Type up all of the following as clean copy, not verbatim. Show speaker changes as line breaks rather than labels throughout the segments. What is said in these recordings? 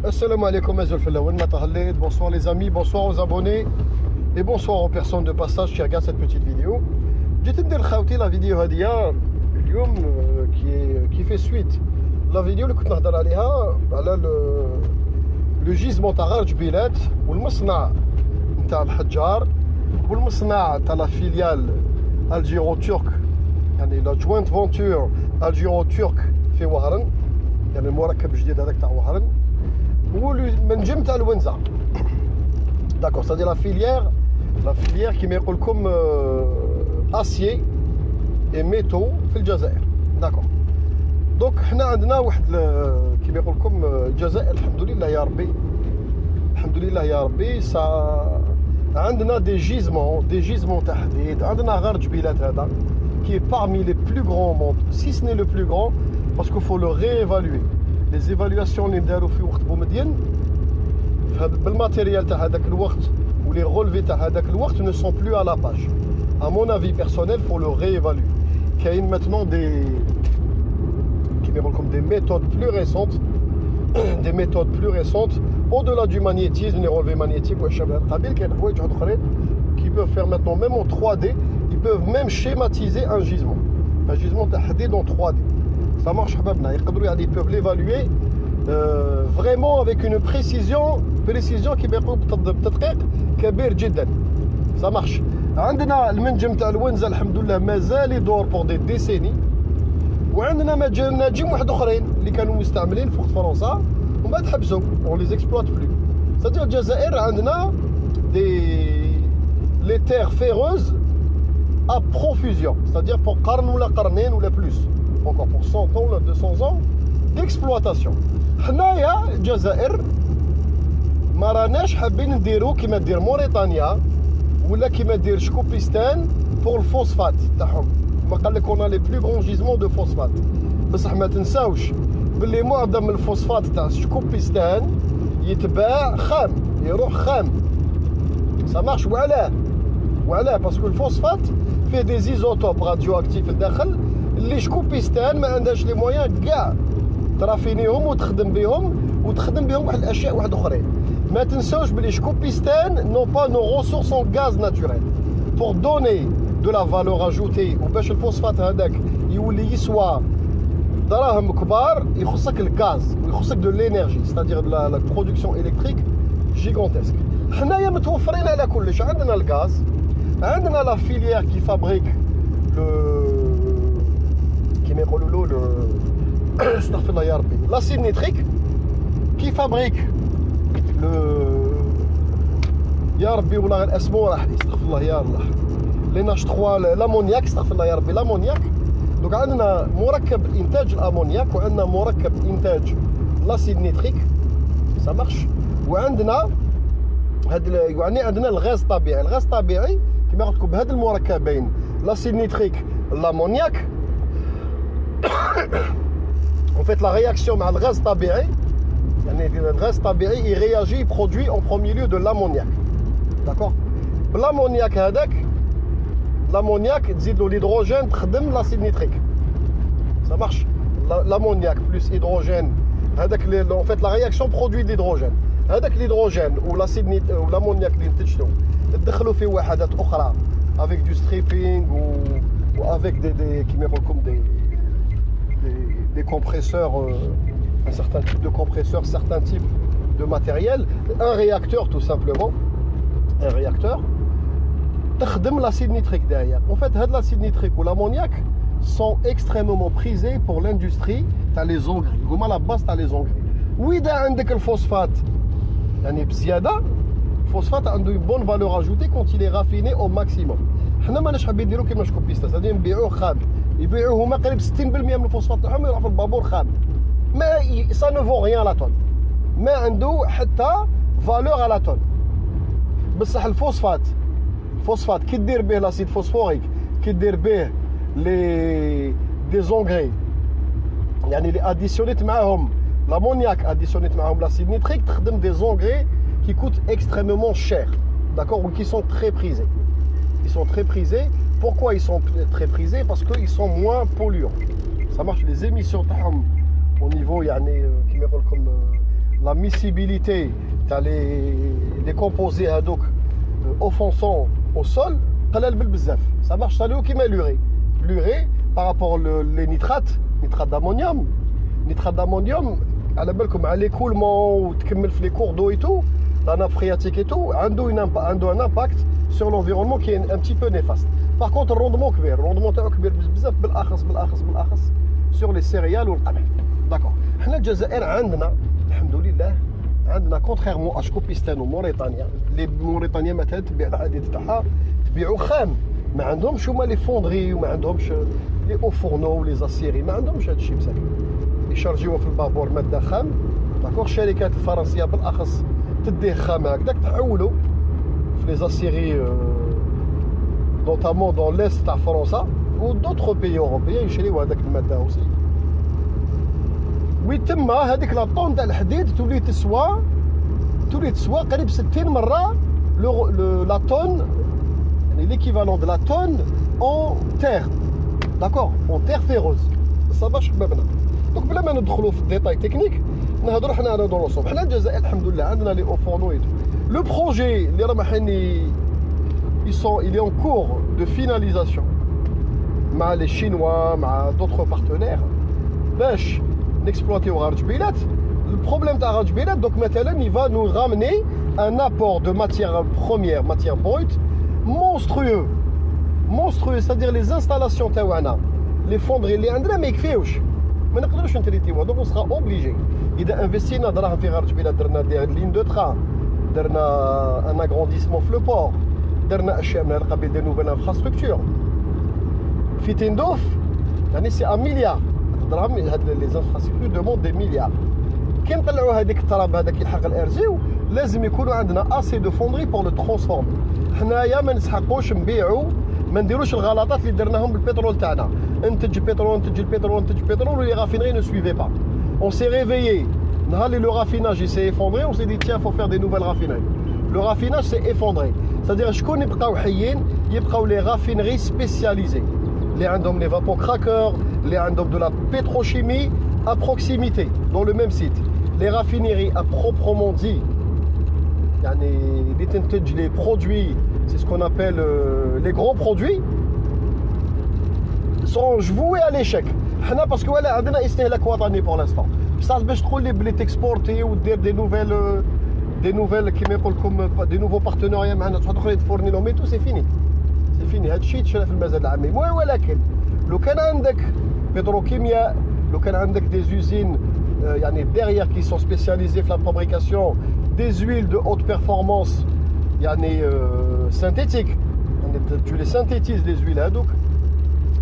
Assalamu alaikum, bonsoir les amis, bonsoir aux abonnés et bonsoir aux personnes de passage qui regardent cette petite vidéo. J'ai ندير خاوتي la vidéo هذه اليوم qui fait suite la vidéo اللي كنت نهضر عليها على le gisement تاع غار جبيلات والمصنع نتاع الحجار والمصنع تاع لا فيليال الجيرو تورك، يعني لا جوينت فونتور الجيرو تورك في وهران، يعني المركب الجديد هذاك تاع وهران والمنجم تاع الونزه. داكور، سادي لا فيليير كيما يقول لكم اسيي اي ميتو في الجزائر. داكور، دونك حنا عندنا واحد كيما يقول لكم الجزائر الحمد لله يا ربي، الحمد لله يا ربي. عندنا دي جيزمون تاع حديد، عندنا غار جبيلات هذا qui est parmi les plus grands au monde, si ce n'est le plus grand, parce qu'il faut le réévaluer. Les évaluations اللي نداروا في وقت بومدين بالماتيريال تاع هذاك الوقت ou les relevés تاع هذاك الوقت ne sont plus à la page. À mon avis personnel, faut le réévaluer. كاين maintenant des méthodes plus récentes, des méthodes plus récentes au-delà du magnétisme, les relevés magnétiques qui peuvent faire maintenant même en 3D, ils peuvent même schématiser un gisement تاع حديد en 3D. Ça marche حبابنا، ils peuvent l'évaluer vraiment avec une précision qui بيقوم بتدقيق كبير جدا. Ça marche. عندنا المنجم تاع الونزه الحمد لله مازال يدور pour des décennies، وعندنا مناجم واحد اخرين اللي كانوا مستعملين في وقت فرنسا ومن بعد حبسوا on les exploite plus. C'est-à-dire الجزائر عندنا les terres ferreuses à profusion, c'est-à-dire pour قرن ولا قرنين ولا plus, encore pour 100 ans ou 200 ans d'exploitation. حنايا الجزائر ما راناش حابين نديرو كيما دير موريتانيا ولا كيما دير شكوبيستان pour الفوسفات تاعهم. ما قال لك on a les plus grands gisements de phosphate، بصح ما تنساوش باللي معظم الفوسفات تاع شكوبيستان يتباع خام، يروح خام. ça marche. وعلاه باسكو الفوسفات فيه دي زيزوتوب راديو اكتيف لداخل اللي شكوبيستان ما عندهاش لي مويان كاع ترافينيهم وتخدم بهم واحد الاشياء واحد اخرين. ما تنساوش بلي شكوبيستان نو با نو ريسورس ان غاز ناتوريل pour donner de la valeur ajoutée وباش الفوسفات هذاك يولي يسوى دراهم كبار يخصك الغاز ويخصك دو لينيرجي، c'est-à-dire la production électrique gigantesque. حنايا متوفرين على كلش، عندنا الغاز، عندنا لا فيليير كي فابريك كيما يقولوا له استغفر الله يا ربي لاسيد نيتريك كي فابريك يا ربي والله غير اسمه راح لي، استغفر الله يا الله، ليناش 3 لامونياك، استغفر الله يا ربي لامونياك. دونك عندنا مركب انتاج الامونياك وعندنا مركب انتاج لاسيد نيتريك، سا مارش. وعندنا يعني عندنا الغاز الطبيعي كما قلت لكم بهذا المركبين لاسيد نيتريك لامونياك. en fait la réaction مع الغاز الطبيعي، يعني الغاز الطبيعي يرياجي برودوي en premier lieu de l'ammoniac. d'accord. بالامونياك هذاك l'amoniac تزيد له l'hydrogène تخدم لاسيد نيتريك. ça marche. l'ammoniac plus hydrogène هذاك en fait la réaction produit de l'hydrogène. هذاك الهيدروجين والاسيد والامونياك اللي نتجتو تدخلوا في وحدات اخرى avec du stripping ou avec des كيما يقول لكم des compresseurs, un certain type de compresseur, certains types de matériel, un réacteur tout simplement, un réacteur تخدم l'acide nitrique derrière. En fait هاد l'acide nitrique ou l'ammoniac sont extrêmement prisés pour l'industrie تاع les engrais. هما la base تاع les engrais. وإذا عندك الفوسفات يعني بزياده، الفوسفات عنده une bonne valeur ajoutée quand il est raffiné au maximum. حنا ماناش حابين نديرو كيما شكوبيستا، سادي نبيعوه خام، يبيعوه هما قريب 60% من الفوسفات تاعهم يروح في البابور خام. ما ça ne vaut rien la tonne، ما عنده حتى valeur à la tonne. بصح الفوسفات كي دير به لاسيد فوسفوريك، كي دير به لي دي زونغري، يعني اللي اديسيونيت معاهم l'ammoniac additionné معاهم l'acide nitrique تخدم des engrais qui coûtent extrêmement cher, d'accord, ou qui sont très prisés. Ils sont très prisés. Pourquoi ils sont très prisés? Parce qu'ils sont moins polluants. Ça marche, les émissions تاعهم au niveau يعني كيما يقول لكم la miscibilité, les composés offensants au sol, ça marche ça qui met l'urée. L'urée, par rapport aux nitrates d'ammonium, à la belle comme à l'écoulement ou les cours d'eau et tout, la nappe phréatique et tout, a un impact sur l'environnement qui est un petit peu néfaste. Par contre, le rendement sur les céréales ou le qamah. D'accord. Nous, au Jazair, alhamdoulilah, contrairement à Shkopistan ou Mauritanie, les Mauritaniens مثلا تبيع الحديد تاعها تبيعوا خام. ما عندهمش هما لي فوندري وما عندهمش لي او فورنو ولي اسيري، ما عندهمش هذا الشيء مساكين. يشارجيوه في البابور ماده خام. داكوغ الشركات الفرنسيه بالاخص تديه خام هكذاك تحولوا في لي اسيري notamment dans l'est تاع فرنسا و d'autres pays européens يشريوا هذاك الماده اوسي. ويتم هذيك لا طون تاع الحديد تولي تسوى قريب 60 مره لا طون، يعني l'équivalent de la tonne en terre. D'accord, en terre ferreuse. ça باش حبابنا. دونك بلا ما ندخلوا في الديتاي تكنيك نهضروا حنا على دون لونسوم. حنا الجزائر الحمد لله عندنا لي اوفورنو ايتو. لو بروجي اللي راه محن il est en cours de finalisation مع les chinois مع d'autres partenaires باش نexploiter غار جبيلات. Le problème تاع غار جبيلات donc مثلا il va nous ramener un apport de matière première, matière brute monstrueux, c'est-à-dire les installations تاعنا les fonderies اللي عندنا ما يكفيوش، ما نقدروش نتريتيوها. donc on sera obligé إذا انفستينا دراهم في غار جبيلات درنا دي لين دو تران، درنا un agrandissement في لو بور، درنا اشياء من هذا القبيل دي نوفيل انفراستركتور في تندوف، يعني سي 1 مليار دراهم. هاد لي انفراستركتور دوموند دي مليار. كي نطلعوا هذيك التراب هذاك يلحق الارزيو لازم يكونوا عندنا اسي دو فوندري بور لو ترانسفورم. حنايا ما نسحقوش نبيعوا، ما نديروش الغلطات اللي درناهم بالبترول تاعنا، ننتج البترول ولي رافينري نو سويفي با. اون سي ريفيي نهار اللي لو رافيناج سي افوندري، اون سي دي تيان فو فير دي نوفيل رافينري. لو رافيناج سي افوندري، c'est-à-dire شكون يبقاو حيين؟ يبقاو لي رافينري سبيسياليزي اللي عندهم لي فابو كراكر، اللي عندهم دو لا pétrochimie à proximité dans le même site. Les raffineries à proprement dit, يعني اللي تنتج les produits, c'est ce qu'on appelle les gros produits, sont voués à l'échec. حنا باسكو ولا عندنا استهلاك وطني pour l'instant. بصح باش تقول لي بلي تكسبورتي ودير دي نوفيل كيما يقول لكم دي نوفو بارتنوريا معنا تروح تخرج تفورني لهم تو سي فيني. هذا الشيء تشرى في المزاد العامي. ولكن لو كان عندك بتروكيمياء، لو كان عندك دي زوزين يعني derrière qui sont spécialisés في la fabrication des huiles de haute performance يعني synthétiques، يعني tu les synthétises les huiles هذوك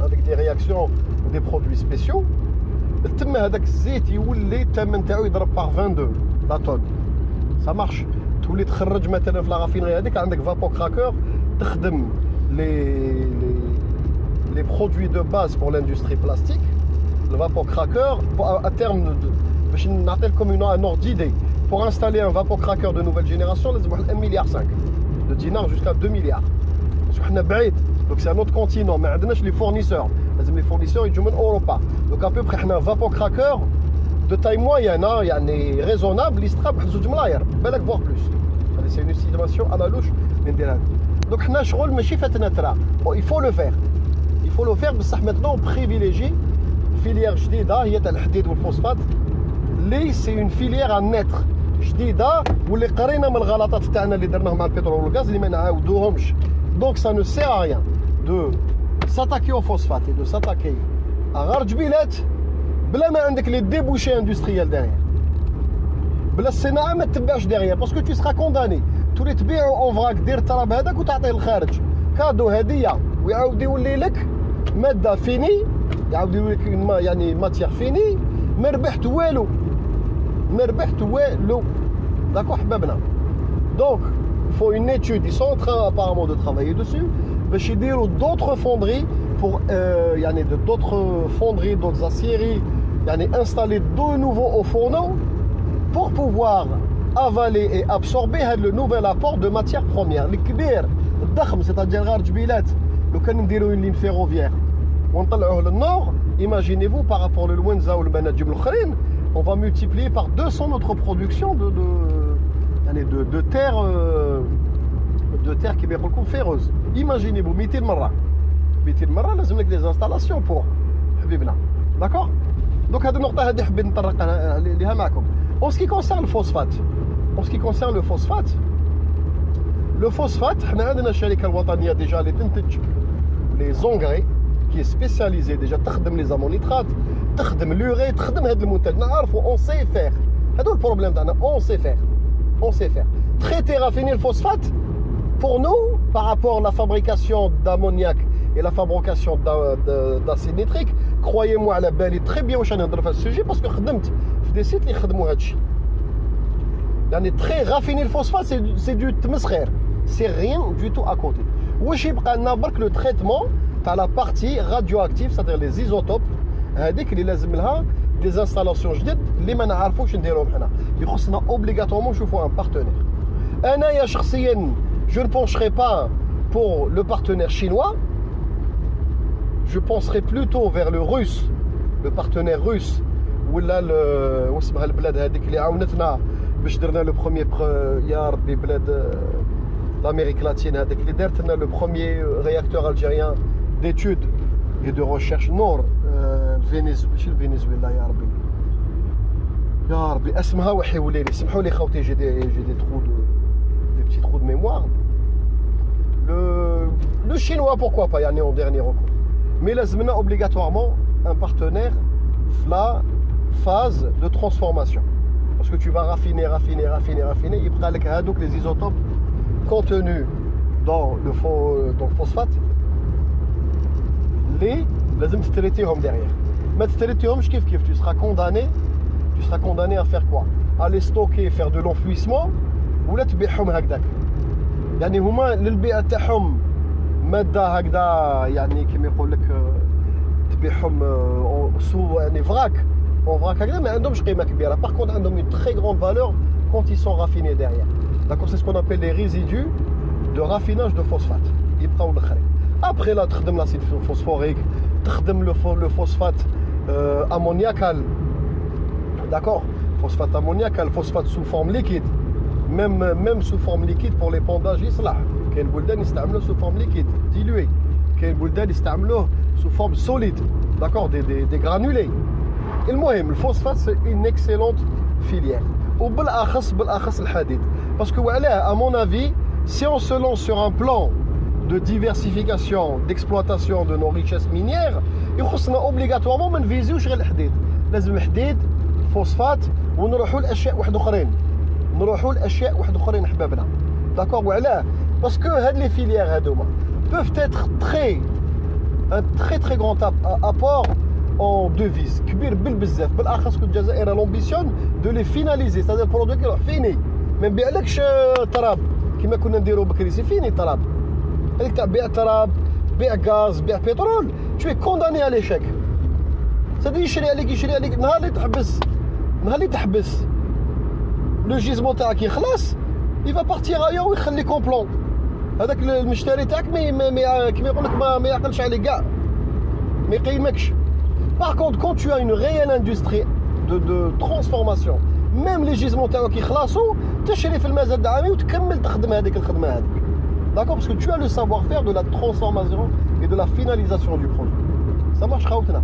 avec des réactions des produits spéciaux، تم هذاك الزيت يولي الثمن تاعو يضرب باغ 22 لا طون. ça marche. تولي تخرج مثلا في لا رافينري هذيك عندك فابو كراكر تخدم les produits de base pour l'industrie plastique. Le vapocracker, à terme, je vais vous donner un ordre d'idée. Pour installer un vapocracker de nouvelle génération, il faut 1,5 milliard de dinars jusqu'à 2 milliards. Parce qu'on est بعيد, donc c'est un autre continent, mais on a les fournisseurs. Les fournisseurs, ils viennent en Europe. Donc à peu près, on a un vapocracker de taille moyenne, raisonnable, il sera 2 milliards, voire plus. C'est une estimation à la louche. Donc on a شغل ماشي فاتنا ترى. Il faut le faire. Il faut le faire, بصح maintenant on privilégie filière جديدة هي تاع الحديد والفوسفات اللي سي اون فيليير ان نيتر جديدة واللي قرينا من الغلطات تاعنا اللي درناهم مع البترول والغاز اللي ما نعاودوهمش. دونك ça ne sert à rien de s'attaquer au phosphate et de s'attaquer à غار جبيلات بلا ما عندك لي ديبوشي اندستريال derrière. بلا الصناعة ما تتبعش derrière باسكو tu seras condamné. تولي تبيعو اون فراك دير التراب هذاك وتعطيه للخارج كادو هدية ويعاود يولي لك مادة فيني، يعاود يولي لك يعني ماتيير فيني ما ربحت والو. D'accord حبابنا. Donc il faut une étude, ils sont en train apparemment de travailler dessus باش يديروا d'autres fonderies pour يعني d'autres fonderies, d'autres aciéries يعني installer de nouveau au fourneau pour pouvoir avaler et absorber le nouvel apport de matière première الكبير الضخم. c'est-à-dire غار جبيلات لو كان نديروا une ligne ferroviaire ونطلعوه للنور، imaginez-vous par rapport للونزا والمناجم الاخرين on va multiplier par 200 notre production de terre qui est féreuse. Imaginez-vous, 200 مرة 200 مرة لازم لك des installations pour حبيبنا. D'accord? Donc هذه النقطة هذه حبيت نطرق لها معكم. En ce qui concerne le phosphate, le phosphate, حنا عندنا الشركة الوطنية ديجا اللي تنتج les engrais qui est spécialisée déjà تخدم les ammonitrates, تخدم l'urée, تخدم هذا المنتج. نعرفوا on sait faire. هذا البروبليم تاعنا on sait faire. Traiter, raffiner le phosphate, pour nous, par rapport à la fabrication d'ammoniac et la fabrication d'acide nitrique, croyez-moi, à la belle, très bien où je suis ce sujet parce que je des sites qui font ça. Très raffiner le phosphate, c'est du tmesrer. C'est rien du tout à côté. Où je que le traitement, tu as la partie radioactive, c'est-à-dire les isotopes, des installations جدد اللي ما نعرفوش نديروهم حنا يخصنا obligatoirement نشوفوا un partenaire. انايا شخصيا je ne pencherai pas pour le partenaire chinois, je penserai plutôt vers le russe, le partenaire russe ولا واسمها البلاد هذيك اللي عاونتنا باش درنا لو بروميير يا ربي بلاد l'Amérique latine هذيك اللي دارت لنا لو بروميير réacteur algérien d'études et de recherche nord ماشي الفنزويلا يا ربي اسمها وحي وليلي سمحوا لي خوتي جي دي ترو دي بتي ترو de mémoire le chinois pourquoi pas يعني en dernier recours mais لازمنا obligatoirement un partenaire la phase de transformation parce que tu vas raffiner يبقى لك هذوك les isotopes contenus dans le phosphate les لازم تتريتيهم derrière. ما تتريتيهمش كيف tu seras condamné à faire quoi? À les stocker, faire de l'enfouissement ولا تبيعهم هكذاك. يعني هما للبيع تاعهم ماده هكذا يعني كيما يقول لك تبيعهم سو يعني فراك هكذا ما عندهمش قيمه كبيره. Par contre عندهم une très grande valeur quand ils sont raffinés derrière. D'accord, c'est ce qu'on appelle les résidus de raffinage de phosphate. يبقاو الاخرين. Après là تخدم l'acide phosphorique, تخدم le phosphate ammoniacal. D'accord, phosphate ammoniacal, phosphate sous forme liquide. Même sous forme liquide pour les pondages يصلح. كاين بلدان يستعملوه sous forme liquide dilué. كاين بلدان يستعملوه sous forme solide. D'accord, des granulés. المهم الفوسفات c'est une excellente filière. وبالاخص الحديد. Parce que à mon avis, si on se lance sur un plan de diversification, d'exploitation de nos richesses minières, يخصنا obligatoirement ما نفيزيوش غير الحديد. لازم الحديد فوسفات ونروحوا لاشياء واحد اخرين احبابنا. داكور وعلاه باسكو هاد لي فيليير هادوما peuvent être un très grand apport en devises كبير بالبزاف. بالاخص كنت الجزائر لومبيسيون دو لي فيناليزي c'est-à-dire برودوي كيروح فيني ما نبيعلكش تراب كيما كنا نديرو بكري سي فيني تراب هذيك تاع بيع تراب بيع غاز بيع بترول tu es condamné à l'échec. c'est-à-dire يشري عليك نهار اللي تحبس لو جيزمون تاعك يخلص il va partir ailleurs ويخليك اون بلون. هذاك المشتري تاعك كيما يقول لك ما يعقلش عليك كاع ما يقيمكش. Par contre, quand tu as une réelle industrie de transformation, même les gisements تاعك يخلصوا تشري في المزاد العامي وتكمل تخدم هذيك الخدمه هذيك. D'accord, parce que tu as le savoir-faire de la transformation et de la finalisation du projet. Ça marche خوتنا.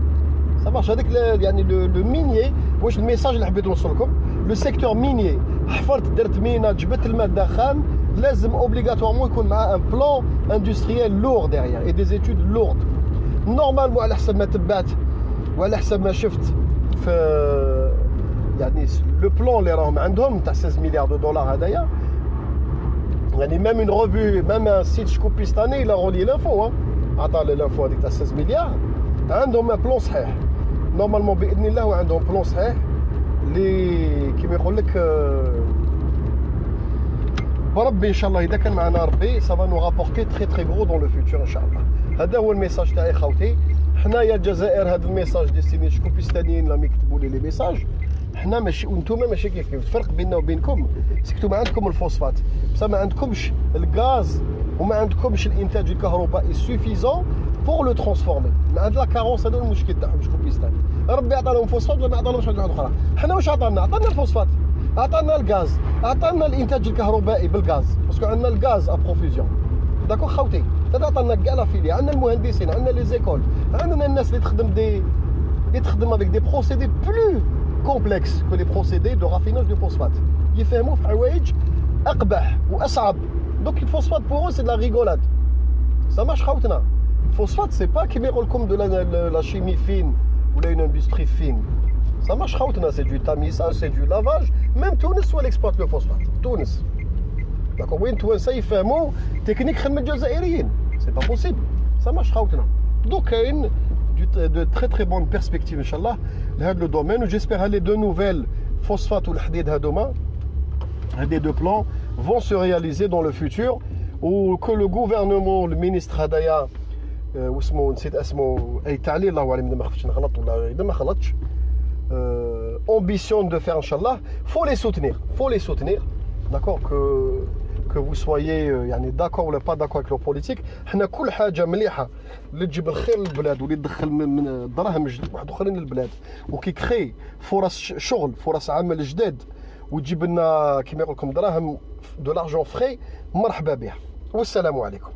Ça marche avec le minier. واش الميساج اللي حبيت نوصل لكم le secteur minier حفرت درت مينه جبت الماده خام لازم obligatoirement يكون معاه un plan industriel lourd derrière et des études lourdes. Normalement على حسب ما تبعت وعلى حسب ما شفت في يعني لو بلان اللي راهم عندهم تاع 16 مليار دولار هدايا يعني même une revue même un site شكوبيستاني il a relié l'info عطى l'info هذيك تاع 16 مليار عندهم ان بلان صحيح نورمالمون باذن الله عندهم بلان صحيح اللي كيما يقول لك بربي ان شاء الله اذا كان معنا ربي سافا نو رابورتي تري غرو دون لو فيتور ان شاء الله. هذا هو الميساج تاعي خوتي. حنايا الجزائر هذا الميساج ديستيني شكوبيستانيين راهم يكتبوا لي ميساج حنا ماشي وانتوما ماشي كيف الفرق بيننا وبينكم سكتوا ما عندكم الفوسفات بصح ما عندكمش الغاز وما عندكمش الانتاج الكهربائي سوفيزون pour le transformer. عند لا كارونس هذا المشكل تاعهم شكون بيستان ربي عطاهم فوسفات ولا ما عطاهمش حاجه اخرى. حنا واش عطانا الفوسفات، عطانا الغاز، عطانا الانتاج الكهربائي بالغاز باسكو عندنا الغاز ا بروفيزيون. داكور خوتي، هذا عطانا كاع لا فيلي، عندنا المهندسين، عندنا لي زيكول، عندنا الناس اللي تخدم avec des procédés plus complexes que les procédés de raffinage du phosphate. يفهموا في حوايج اقبح واصعب. Donc le phosphate pour eux c'est de la rigolade. Ça marche خوتنا. Phosphate c'est pas كيما يقول لكم de la chimie fine ou une industrie fine. Ça marche خوتنا, c'est du tamisage, c'est du lavage. Même Tunis où elle exploite le phosphate. Tunis. D'accord, وين توانسه يفهموا تكنيك خدمة الجزائريين. C'est pas possible. Ça marche خوتنا. Donc كاين de très très bonnes perspectives inchallah لهذا le domaine. J'espère les deux nouvelles phosphate ou الحديد هذوما des deux plans vont se réaliser dans le futur, ou que le gouvernement, le ministre هدايا واسمه نسيت اسمه اي تعليل الله اعلم اذا ما خفتش نغلط ولا اذا ما غلطش ambitionne de faire inchallah. Faut les soutenir, d'accord, que vous soyez يعني d'accord ولا pas d'accord avec leur politique. حنا كل حاجه مليحه اللي تجيب الخير للبلاد واللي تدخل من الدراهم واحد اخرين للبلاد وكيكري فرص شغل فرص عمل جداد وتجيب لنا كما يقول لكم دراهم دو لارجون فري، مرحبا بها والسلام عليكم.